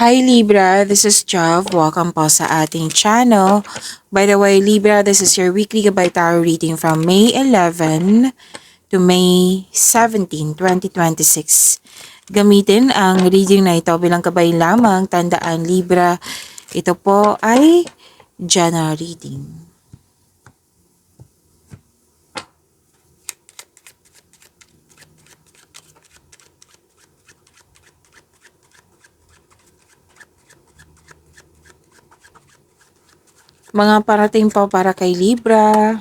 Hi Libra, this is Jav. Welcome po sa ating channel. By the way, Libra, this is your weekly gabay tarot reading from May 11 to May 17, 2026. Gamitin ang reading na ito bilang gabay lamang. Tandaan Libra, ito po ay general reading. Mga parating po para kay Libra.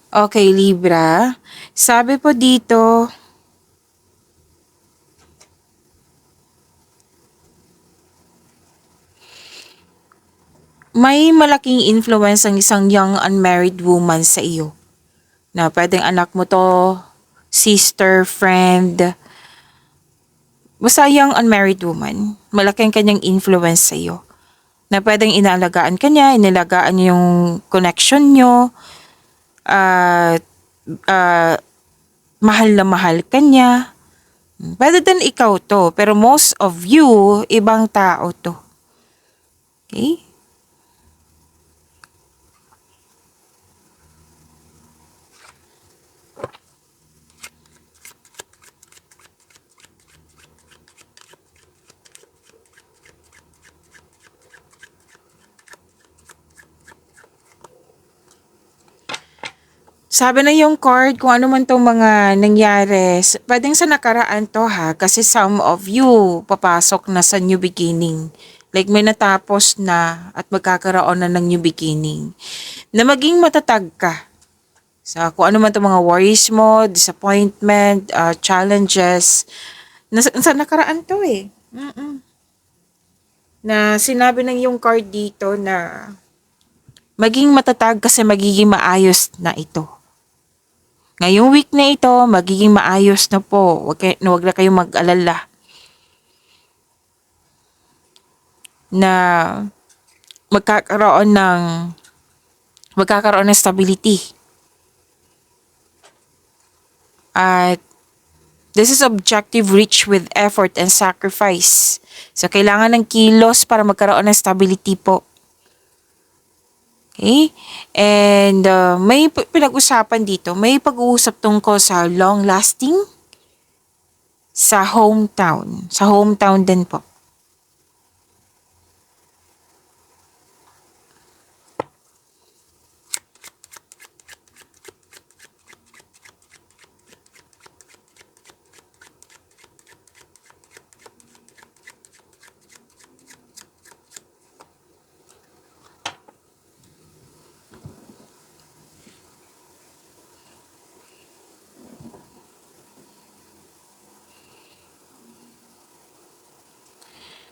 Okay, Libra. Sabi po dito, may malaking influence ang isang young unmarried woman sa iyo. Na pwedeng anak mo to, sister, friend, basta young unmarried woman. Malaking kanyang influence sa iyo. Na pwedeng inaalagaan ka niya, inalagaan niya yung connection nyo, at mahal na mahal ka niya. Pwede din ikaw to, pero most of you, ibang tao to. Okay? Sabi na yung card, kung ano man tong mga nangyari, pwedeng sa nakaraan to ha, kasi some of you papasok na sa new beginning. Like may natapos na at magkakaroon na ng new beginning. Na maging matatag ka sa kung ano man tong mga worries mo, disappointment, challenges. Sa nakaraan to eh. Na sinabi ng yung card dito na maging matatag kasi magiging maayos na ito. Ngayong week na ito, magiging maayos na po. Huwag na kayong mag-alala. Na magkakaroon ng stability. At this is objective reach with effort and sacrifice. So, kailangan ng kilos para magkaroon ng stability po. Okay? And may pinag-usapan dito, may pag-uusap tungkol sa long-lasting sa hometown. Sa hometown din po.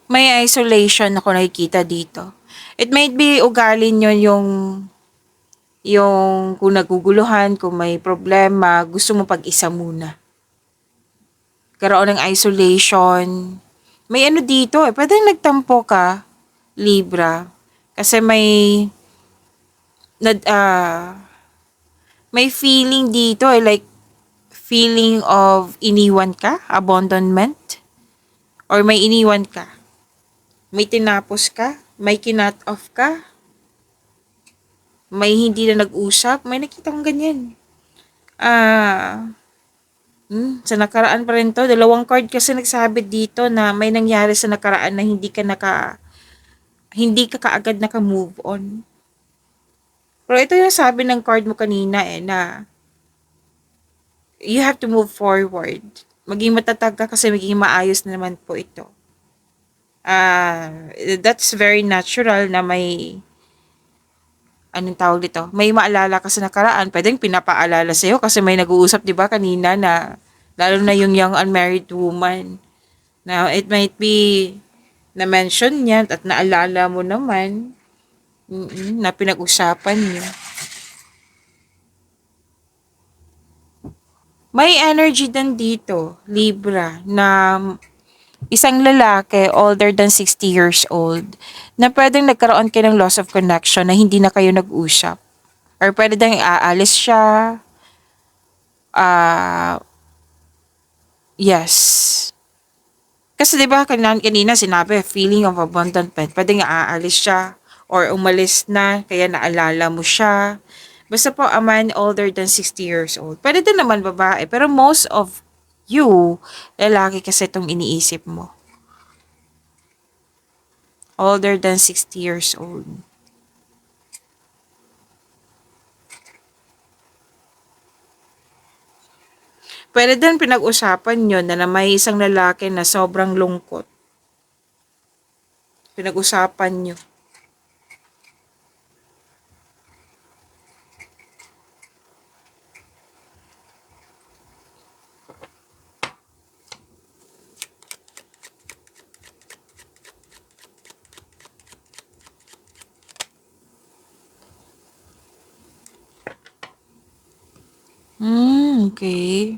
May isolation ako nakikita dito. It might be ugali nyo yung kung naguguluhan, kung may problema, gusto mo pag-isa muna. Karoon ng isolation. May ano dito eh, pwedeng nagtampo ka, Libra. Kasi nad, may feeling dito eh, like feeling of iniwan ka, abandonment, or may iniwan ka. May tinapos ka, may kinut off ka, may hindi na nag-usap, may nakita kong ganyan. Sa nakaraan pa rin to, dalawang card kasi nagsabi dito na may nangyari sa nakaraan na hindi ka kaagad naka-move on. Pero ito yung sabi ng card mo kanina eh, na you have to move forward. Maging matatag ka kasi maging maayos na naman po ito. That's very natural na may anong tawag dito? May maalala ka sa nakaraan, pwedeng pinapaalala sa'yo kasi may nag-uusap, di ba, kanina na, lalo na yung young unmarried woman. Now, it might be na-mention niya at naalala mo naman na pinag-usapan niyo. May energy din dito, Libra, na isang lalaki older than 60 years old na pwedeng nagkaroon kayo ng loss of connection na hindi na kayo nag-usap. Or pwede dang aalis siya. Ah, yes. Kasi 'di ba kanina sinabi feeling of abandonment, pwedeng aalis siya or umalis na kaya naalala mo siya. Basta po a man older than 60 years old. Pwede din naman babae, pero most of you, lalaki kasi itong iniisip mo. Older than 60 years old. Pwede din pinag-usapan nyo na may isang lalaki na sobrang lungkot. Pinag-usapan nyo. Okay.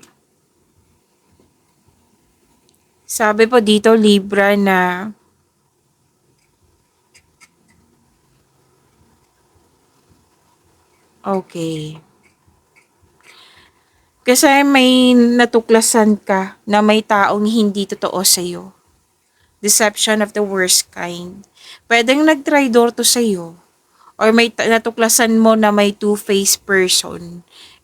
Sabi po dito, Libra, na okay. Kasi may natuklasan ka na may taong hindi totoo sa'yo. Deception of the worst kind. Pwedeng nag-traitor to sa'yo. Or may natuklasan mo na may two-faced person.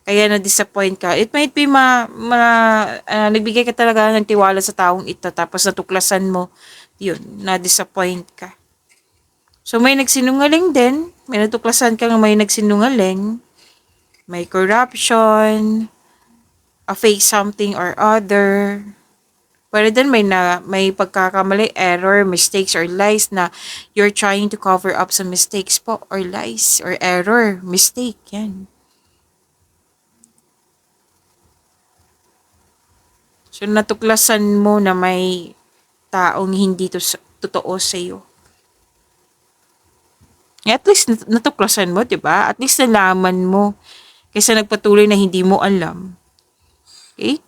Kaya na-disappoint ka. It might be nagbigay ka talaga ng tiwala sa taong ito. Tapos natuklasan mo, yun, na-disappoint ka. So may nagsinungaling din. May natuklasan ka ng may nagsinungaling. May corruption. A fake something or other. Pwede din may pagkakamali, error, mistakes, or lies na you're trying to cover up some mistakes po, or lies, or error, mistake, yan. So, natuklasan mo na may taong hindi totoo sa'yo. At least natuklasan mo, 'di ba? At least nalaman mo kaysa nagpatuloy na hindi mo alam. Okay?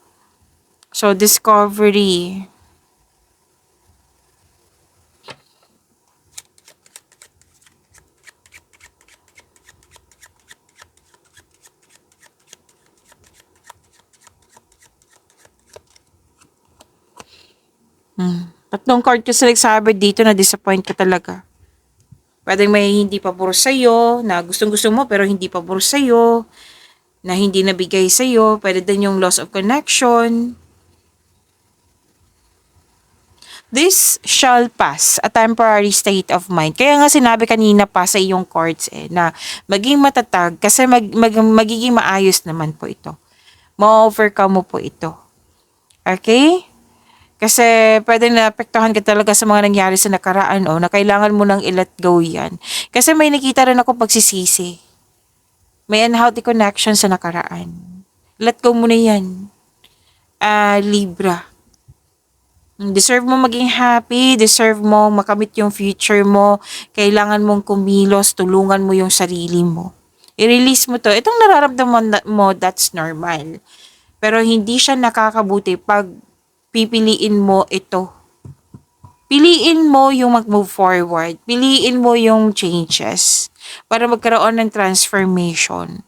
So, discovery. Tatlong card kasi nagsabi dito na disappoint ka talaga. Pwedeng may hindi pabor sa'yo, na gustong-gusto mo pero hindi pabor sa'yo, na hindi nabigay sa'yo. Pwede din yung loss of connection. This shall pass, a temporary state of mind. Kaya nga sinabi kanina pa sa iyong cards na maging matatag kasi magiging maayos naman po ito. Ma-overcome mo po ito. Okay? Kasi pwede na apektuhan ka talaga sa mga nangyari sa nakaraan na kailangan mo nang i-let go yan. Kasi may nakita rin ako pagsisisi. May unhealthy connection sa nakaraan. Let go mo na yan. Libra. Deserve mo maging happy, deserve mo makamit yung future mo, kailangan mong kumilos, tulungan mo yung sarili mo. I-release mo to. Itong nararamdaman mo, that's normal. Pero hindi siya nakakabuti pag pipiliin mo ito. Piliin mo yung mag-move forward. Piliin mo yung changes para magkaroon ng transformation.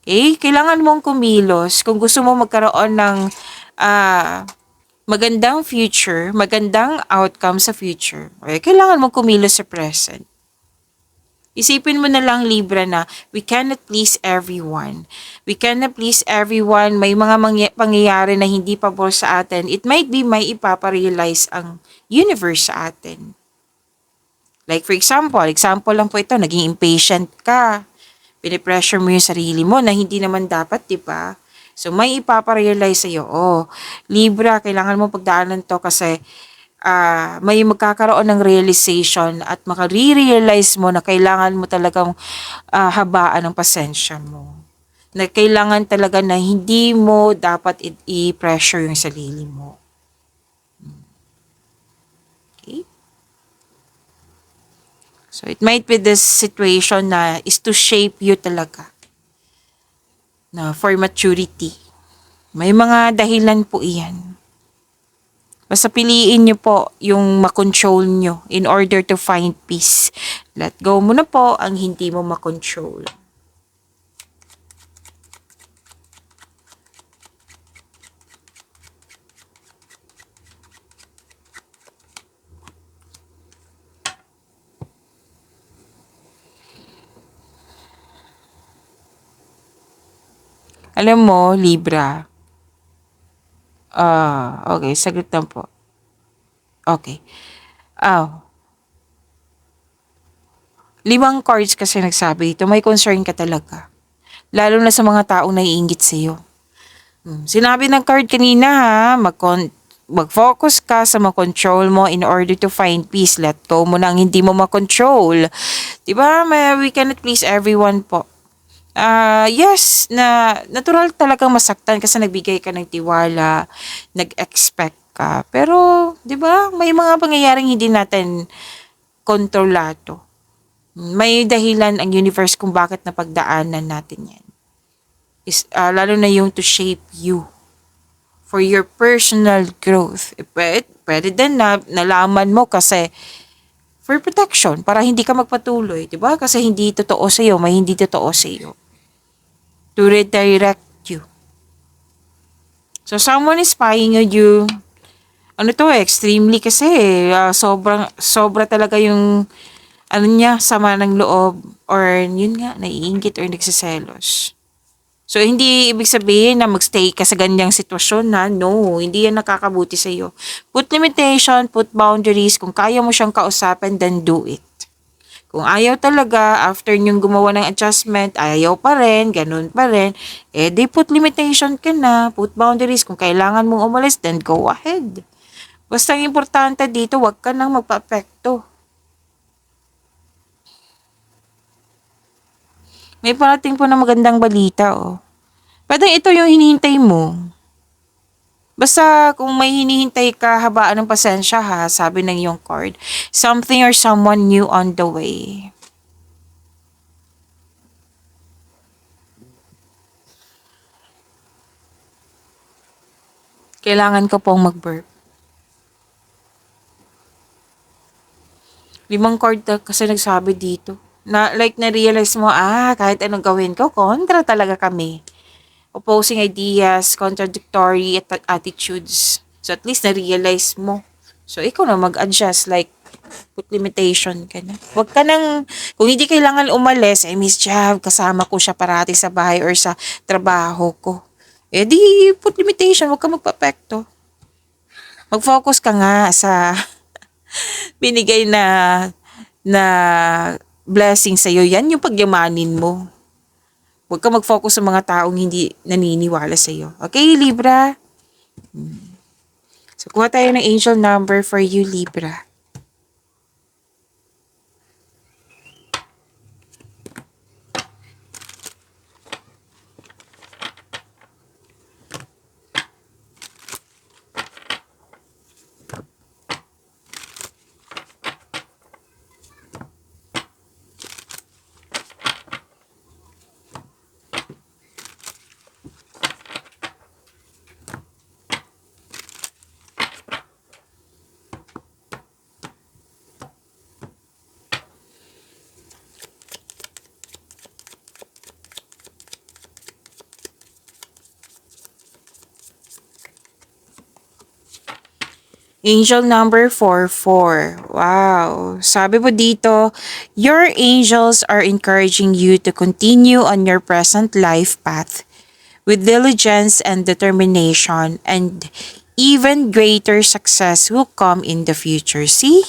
Okay? Kailangan mong kumilos kung gusto mo magkaroon ng magandang future, magandang outcome sa future. Okay? Kailangan mong kumilos sa present. Isipin mo na lang, Libra, na we cannot please everyone. We cannot please everyone. May mga pangyayari na hindi pabor sa atin. It might be may ipaparealize ang universe sa atin. Like for example lang po ito, naging impatient ka. Pinipressure mo yung sarili mo na hindi naman dapat, di ba? So, may ipaparealize sa'yo, Libra, kailangan mo pagdaanan to kasi may magkakaroon ng realization at makare-realize mo na kailangan mo talagang habaan ng pasensya mo. Na kailangan talaga na hindi mo dapat i-pressure yung sarili mo. Okay? So, it might be this situation na is to shape you talaga. Na for maturity. May mga dahilan po iyan. Basta piliin nyo po yung makontrol nyo in order to find peace. Let go mo na po ang hindi mo makontrol. Alam mo, Libra. Okay, saglit lang po. Okay. Ah, 5 cards kasi nagsabi ito, may concern ka talaga. Lalo na sa mga taong naiinggit sa'yo. Sinabi ng card kanina ha, mag-focus ka sa makontrol mo in order to find peace. Let go mo na ang hindi mo makontrol. Diba? We cannot please everyone po. Yes, na natural talagang masaktan kasi nagbigay ka ng tiwala, nag-expect ka. Pero, 'di ba, may mga pangyayaring hindi natin kontrolado. May dahilan ang universe kung bakit napagdaanan natin 'yan. Lalo na yung to shape you for your personal growth. Pwede din na nalaman mo kasi for protection, para hindi ka magpatuloy, 'di ba? Kasi hindi totoo sa iyo, may hindi totoo sa iyo. To redirect you. So someone is spying on you. Ano to, extremely kasi sobra talaga yung niya, sama ng loob or yun nga, naiinggit or nagsiselos. So, hindi ibig sabihin na magstay ka sa ganyang sitwasyon na no, hindi yan nakakabuti sa iyo. Put limitation, put boundaries. Kung kaya mo siyang kausapin, then do it. Kung ayaw talaga, after nyong gumawa ng adjustment, ayaw pa rin, ganun pa rin, di put limitation ka na, put boundaries. Kung kailangan mong umalis, then go ahead. Basta ang importante dito, wag ka nang magpa-apekto. May parating po na magandang balita, oh. Pwede ito yung hinihintay mo. Basta kung may hinihintay ka, habaan ng pasensya ha, sabi ng iyong card. Something or someone new on the way. Kailangan ko pong mag-burp. 5 card kasi nagsabi dito. Na like na-realize mo, kahit anong gawin ko, kontra talaga kami. Opposing ideas, contradictory attitudes. So at least na-realize mo. So ikaw na mag-adjust, like put limitation ka na. Huwag ka nang, kung hindi kailangan umalis, Miss Jav, kasama ko siya parati sa bahay or sa trabaho ko. Di put limitation, huwag ka magpa-apekto. Mag-focus ka nga sa binigay na blessing sa'yo. Yan yung pagyamanin mo. Huwag ka mag-focus sa mga taong hindi naniniwala sa'yo. Okay, Libra? So, kuha tayo ng angel number for you, Libra. Angel number 44. Wow. Sabi po dito, your angels are encouraging you to continue on your present life path with diligence and determination, and even greater success will come in the future. See?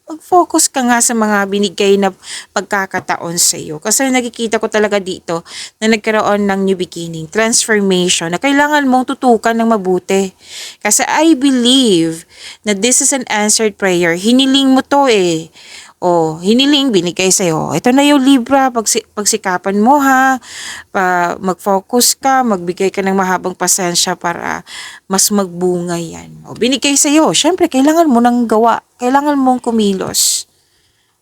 Mag-focus ka nga sa mga binigay na pagkakataon sa iyo. Kasi nakikita ko talaga dito na nagkaroon ng new beginning, transformation, na kailangan mong tutukan ng mabuti. Kasi I believe na this is an answered prayer. Hiniling mo to eh. Hiniling, binigay sa'yo. Ito na yung Libra, pagsikapan mo ha. Mag-focus ka, magbigay ka ng mahabang pasensya para mas magbunga yan. Binigay sa'yo. Siyempre, kailangan mo nang gawa. Kailangan mong kumilos.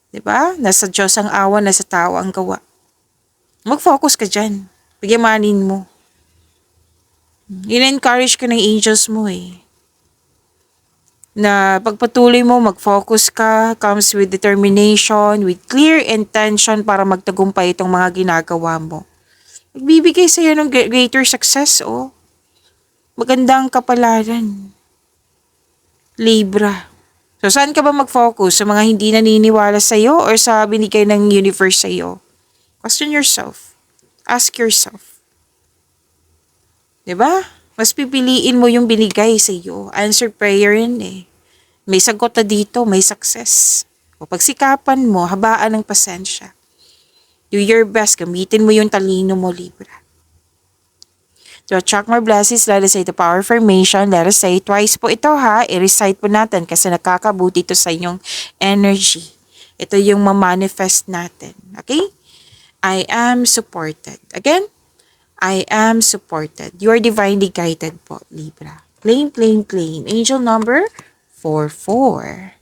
'Di ba? Nasa Diyos ang awa, nasa tao ang gawa. Mag-focus ka dyan. Pagyamanin mo. In-encourage ka ng angels mo eh. na pagpatuloy mo, mag-focus ka, comes with determination, with clear intention para magtagumpay itong mga ginagawa mo. Magbibigay sa'yo ng greater success, oh. Magandang kapalaran. Libra. So, saan ka ba mag-focus? Sa mga hindi naniniwala sa'yo or sa binigay ng universe sa'yo? Question yourself. Ask yourself. 'Di ba? Mas pipiliin mo yung binigay sa'yo. Answer prayer yun eh. May sagot na dito, may success. O pagsikapan mo, habaan ng pasensya. Do your best, gamitin mo yung talino mo, Libra. To attract more blessings, let us say the power of affirmation. Let us say twice po ito ha. I-recite po natin kasi nakakabuti ito sa inyong energy. Ito yung ma-manifest natin. Okay? I am supported. Again, I am supported. You are divinely guided po, Libra. Claim, claim, claim. Angel number 44.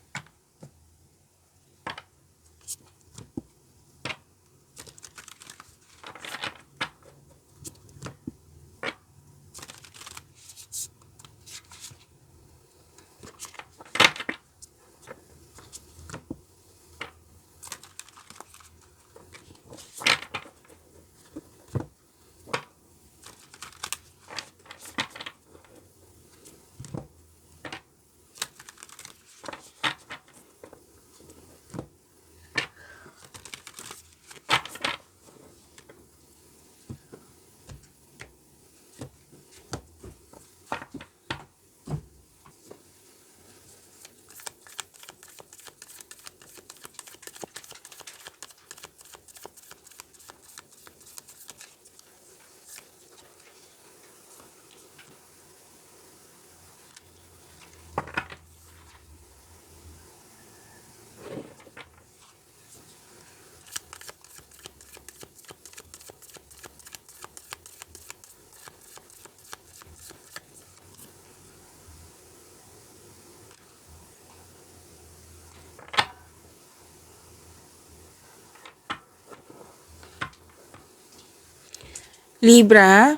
Libra,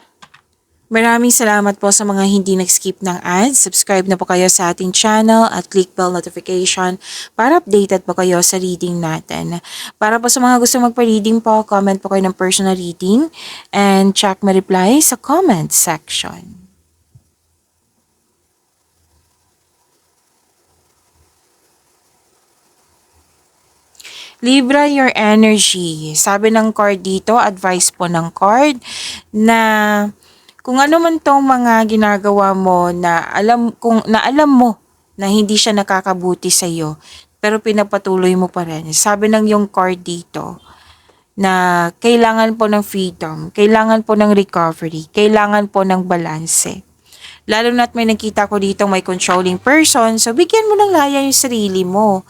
maraming salamat po sa mga hindi nag-skip ng ads. Subscribe na po kayo sa ating channel at click bell notification para updated po kayo sa reading natin. Para po sa mga gusto magpa-reading po, comment po kayo ng personal reading and check my reply sa comment section. Libra, your energy. Sabi ng card dito, advice po ng card na kung ano man tong mga ginagawa mo na alam mo na hindi siya nakakabuti sa iyo, pero pinapatuloy mo pa rin. Sabi ng yung card dito na kailangan po ng freedom, kailangan po ng recovery, kailangan po ng balanse. Lalo na't may nakita ko dito may controlling person, so bigyan mo ng laya yung sarili mo.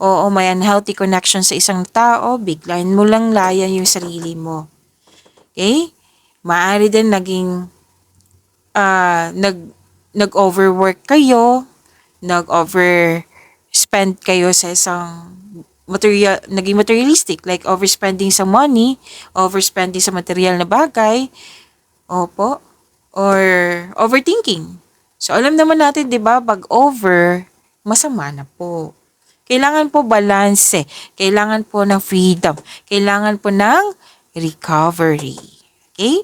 Oo, may unhealthy connection sa isang tao, biglayin mo lang laya yung sarili mo. Okay? Maaari din nag-overwork kayo, nag-overspend kayo sa isang naging materialistic, like overspending sa money, overspending sa material na bagay, opo, or overthinking. So, alam naman natin, di ba, pag over, masama na po. Kailangan po balanse. Kailangan po ng freedom. Kailangan po ng recovery. Okay?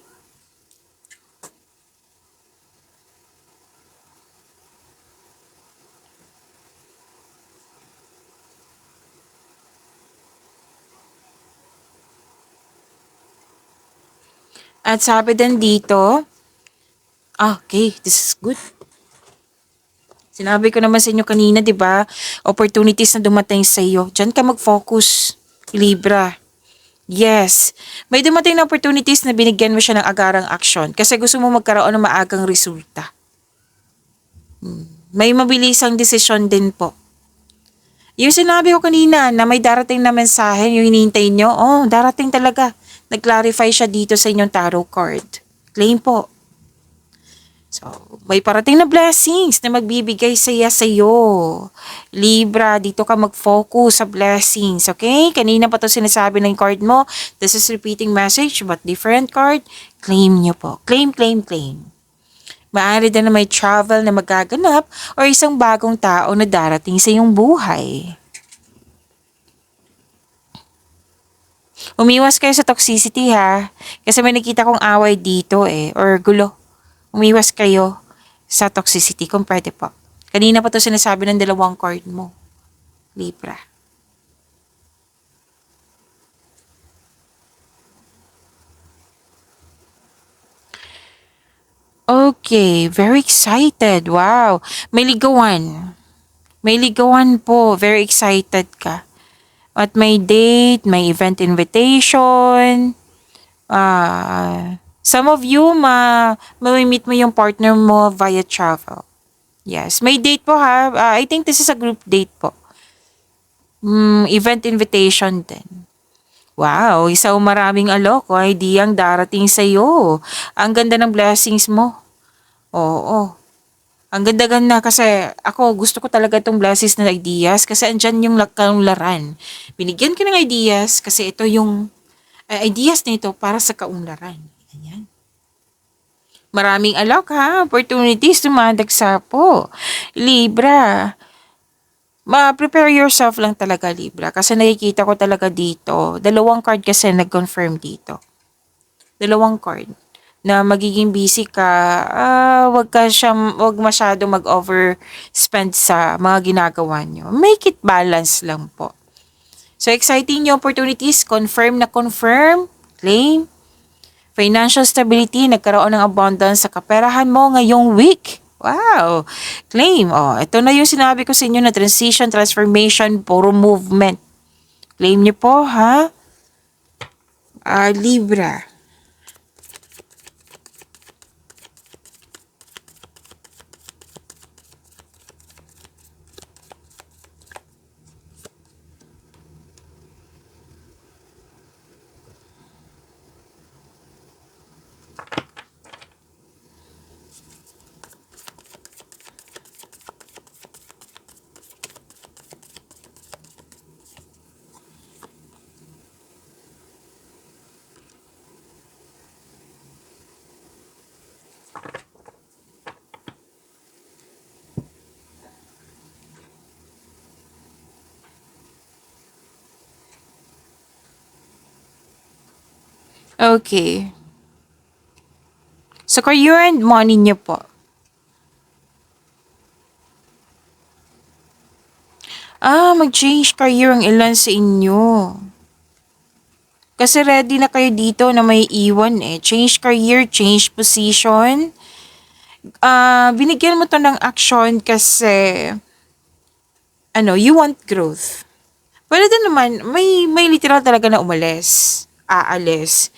At sabi din dito, okay, this is good. Sinabi ko naman sa inyo kanina, di ba? Opportunities na dumating sa iyo. Diyan ka mag-focus, Libra. Yes. May dumating na opportunities na binigyan mo siya ng agarang aksyon kasi gusto mo magkaroon ng maagang resulta. May mabilisang desisyon din po. Yung sinabi ko kanina na may darating na mensahe, yung hinihintay nyo, darating talaga. Nag-clarify siya dito sa inyong tarot card. Claim po. So, may parating na blessings na magbibigay saya sa'yo. Libra, dito ka mag-focus sa blessings, okay? Kanina pa to sinasabi ng card mo. This is repeating message but different card. Claim nyo po. Claim, claim, claim. Maaari din na may travel na magaganap or isang bagong tao na darating sa iyong buhay. Umiwas kayo sa toxicity ha, kasi may nakita kong away dito or gulo. Umiwas kayo sa toxicity kung pwede po. Kanina pa to sinasabi ng dalawang card mo, Libra. Okay, very excited. Wow. May ligawan. May ligawan po. Very excited ka. At may date, may event invitation. Some of you, mamimit mo yung partner mo via travel. Yes, may date po ha. I think this is a group date po. Event invitation din. Wow, isang maraming alok o ideyang darating sa'yo. Ang ganda ng blessings mo. Oo. Ang ganda-ganda kasi ako gusto ko talaga itong blessings na ideas kasi andyan yung kaunlaran. Binigyan ko ng ideas kasi ito yung ideas nito para sa kaunlaran. Ayan. Maraming alok ha, opportunities dumadagsa po. Libra, prepare yourself lang talaga Libra kasi nakikita ko talaga dito. Dalawang card kasi nag-confirm dito. Dalawang card na magiging busy ka, wag masyado mag-overspend sa mga ginagawa nyo. Make it balance lang po. So, exciting yung opportunities, confirm na confirm, claim. Financial stability, nagkaroon ng abundance sa kaperahan mo ngayong week. Wow! Claim. Oh, ito na yung sinabi ko sa inyo na transition, transformation, puro movement. Claim niyo po, ha? Libra. Okay. So, career and money niyo po. Mag-change career ang ilan sa inyo. Kasi ready na kayo dito na may iwan Change career, change position. Binigyan mo to ng action kasi, you want growth. Pero din naman, may literal talaga na aalis.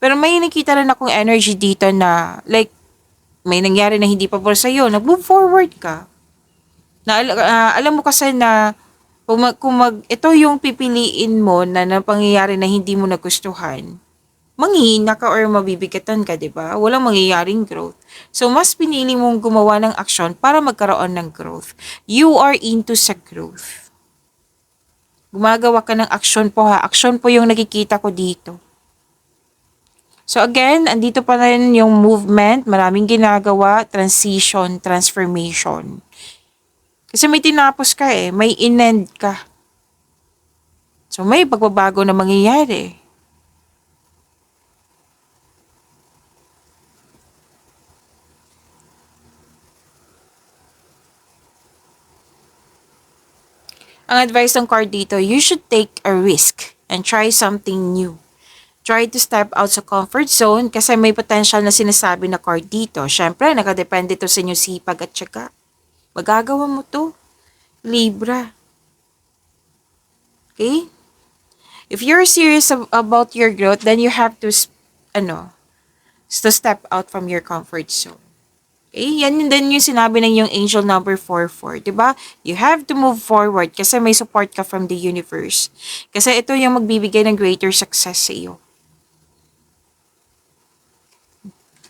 Pero may nakita rin akong energy dito na, like, may nangyari na hindi pabor sa'yo, nag-move forward ka. Alam mo kasi na ito yung pipiliin mo na pangyayari na hindi mo nagustuhan, manghihina ka or mabibigatan ka, di ba? Walang mangyayaring growth. So, mas pinili mong gumawa ng aksyon para magkaroon ng growth. You are into sa growth. Gumagawa ka ng aksyon po ha. Aksyon po yung nakikita ko dito. So again, andito pa rin yung movement, maraming ginagawa, transition, transformation. Kasi may tinapos ka may inend ka. So may pagbabago na mangyayari. Ang advice ng card dito, you should take a risk and try something new. Try to step out sa comfort zone kasi may potential na sinasabi na card dito. Syempre, nakadepende to sa inyong sipag at syaga. Magagawa mo to, Libra. Okay? If you're serious about your growth, then you have to, to step out from your comfort zone. Okay? Yan din yung sinabi ng yung angel number 44. Diba? You have to move forward kasi may support ka from the universe. Kasi ito yung magbibigay ng greater success sa iyo.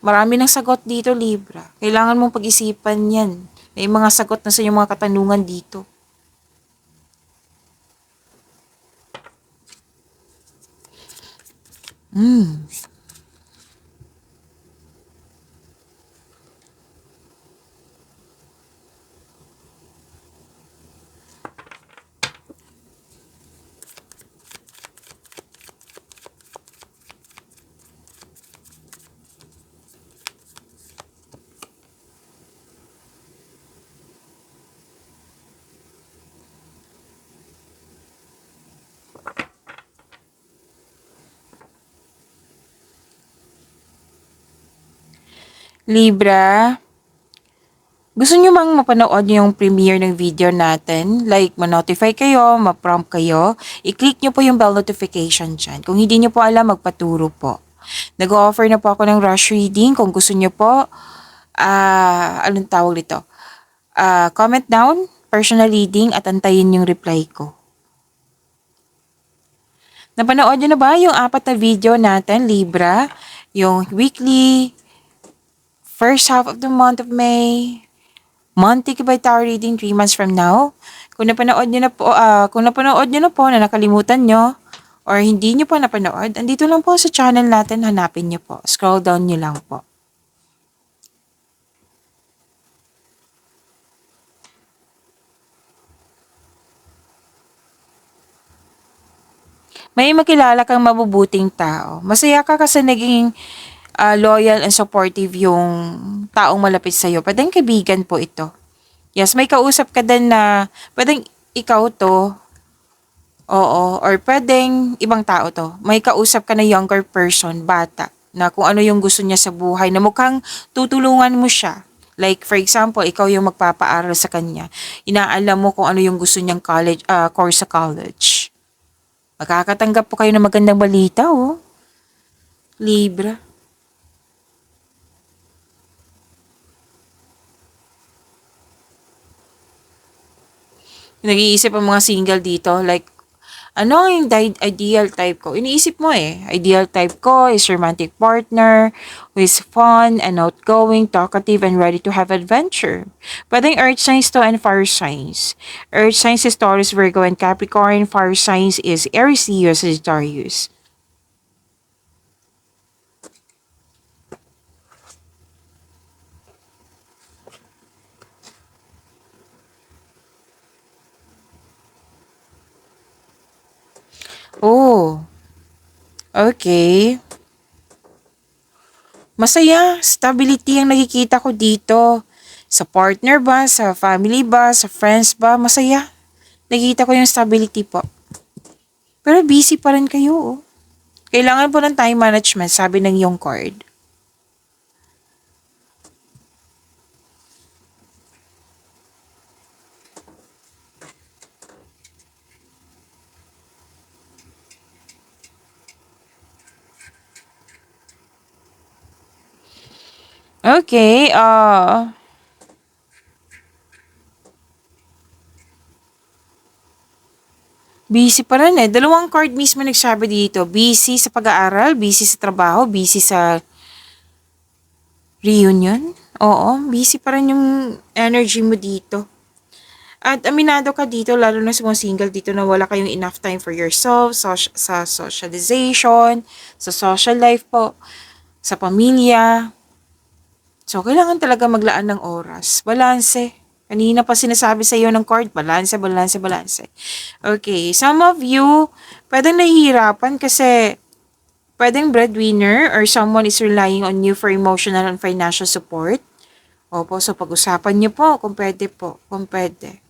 Marami ng sagot dito, Libra. Kailangan mong pag-isipan yan. May mga sagot na sa iyong mga katanungan dito. Libra, gusto nyo bang mapanood yung premiere ng video natin? Like, ma-notify kayo, ma-prompt kayo. I-click nyo po yung bell notification dyan. Kung hindi nyo po alam, magpaturo po. Nag-offer na po ako ng rush reading. Kung gusto nyo po, anong tawag dito? Comment down, personal reading, at antayin yung reply ko. Napanood nyo na ba yung 4 na video natin, Libra? Yung weekly, first half of the month of May, monthly by tarot reading 3 months from now. Kung napanood nyo na po na nakalimutan nyo or hindi nyo po napanood, andito lang po sa channel natin, hanapin nyo po. Scroll down nyo lang po. May makilala kang mabubuting tao. Masaya ka kasi naging loyal and supportive yung taong malapit sa'yo. Pwedeng kaibigan po ito. Yes, may kausap ka din na pwedeng ikaw to, oo, or pwedeng ibang tao to. May kausap ka na younger person, bata, na kung ano yung gusto niya sa buhay, na mukhang tutulungan mo siya. Like, for example, ikaw yung magpapaaral sa kanya. Inaalam mo kung ano yung gusto niyang course sa college. Makakatanggap po kayo ng magandang balita, oh. Libra. Nag-iisip ang mga single dito, like, ano ang ideal type ko? Iniisip mo eh. Ideal type ko is romantic partner who is fun and outgoing, talkative, and ready to have adventure. Pwedeng earth signs to and fire signs. Earth signs is Taurus, Virgo, and Capricorn. Fire signs is Aries, Leo, Sagittarius. Oh, okay. Masaya, stability ang nakikita ko dito. Sa partner ba, sa family ba, sa friends ba, masaya. Nakikita ko yung stability po. Pero busy pa rin kayo, oh. Kailangan po ng time management, sabi ng yung card. Okay, busy pa rin eh. Dalawang card mismo nagsabi dito. Busy sa pag-aaral, busy sa trabaho, busy sa reunion. Oo, busy pa rin yung energy mo dito. At aminado ka dito, lalo na sa mga single dito na wala kayong enough time for yourself, sa socialization, sa social life po, sa pamilya. So, kailangan talaga maglaan ng oras. Balanse. Kanina pa sinasabi sa iyo ng card, balanse, balanse, balanse. Okay, some of you, pwedeng nahihirapan kasi pwedeng breadwinner or someone is relying on you for emotional and financial support. Opo, so pag-usapan niyo po kung pwede po, kung pwede.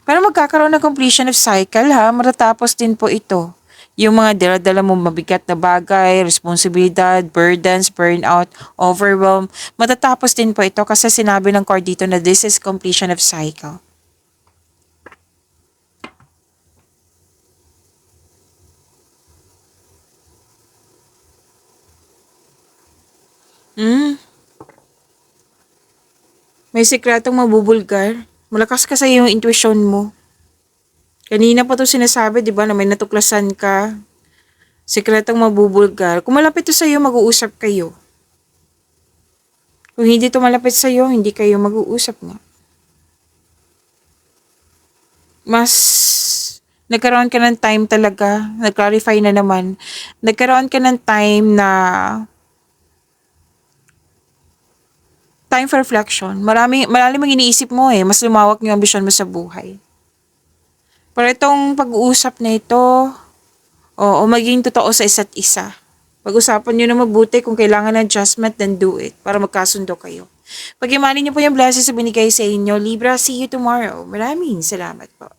Pero magkakaroon ng completion of cycle ha, matatapos din po ito. Yung mga dala-dala mo mabigat na bagay, responsibilidad, burdens, burnout, overwhelm, matatapos din po ito kasi sinabi ng card dito na this is completion of cycle. May sikretong mabubulgar. Malakas kasi yung intuition mo. Kanina pa to sinasabi, di ba, na may natuklasan ka. Sikretong mabubulgar. Kung malapit to sa'yo, mag-uusap kayo. Kung hindi to malapit sa'yo, hindi kayo mag-uusap nga. Mas nagkaroon ka ng time talaga. Nag-clarify na naman. Nagkaroon ka ng time na time for reflection. Malalim ang iniisip mo eh. Mas lumawak yung ambisyon mo sa buhay. Pero itong pag-uusap na ito, oo, maging totoo sa isa't isa. Pag-usapan nyo na mabuti kung kailangan ng adjustment, then do it para magkasundo kayo. Pag-imanin nyo po yung blessings na binigay sa inyo, Libra, see you tomorrow. Maraming salamat po.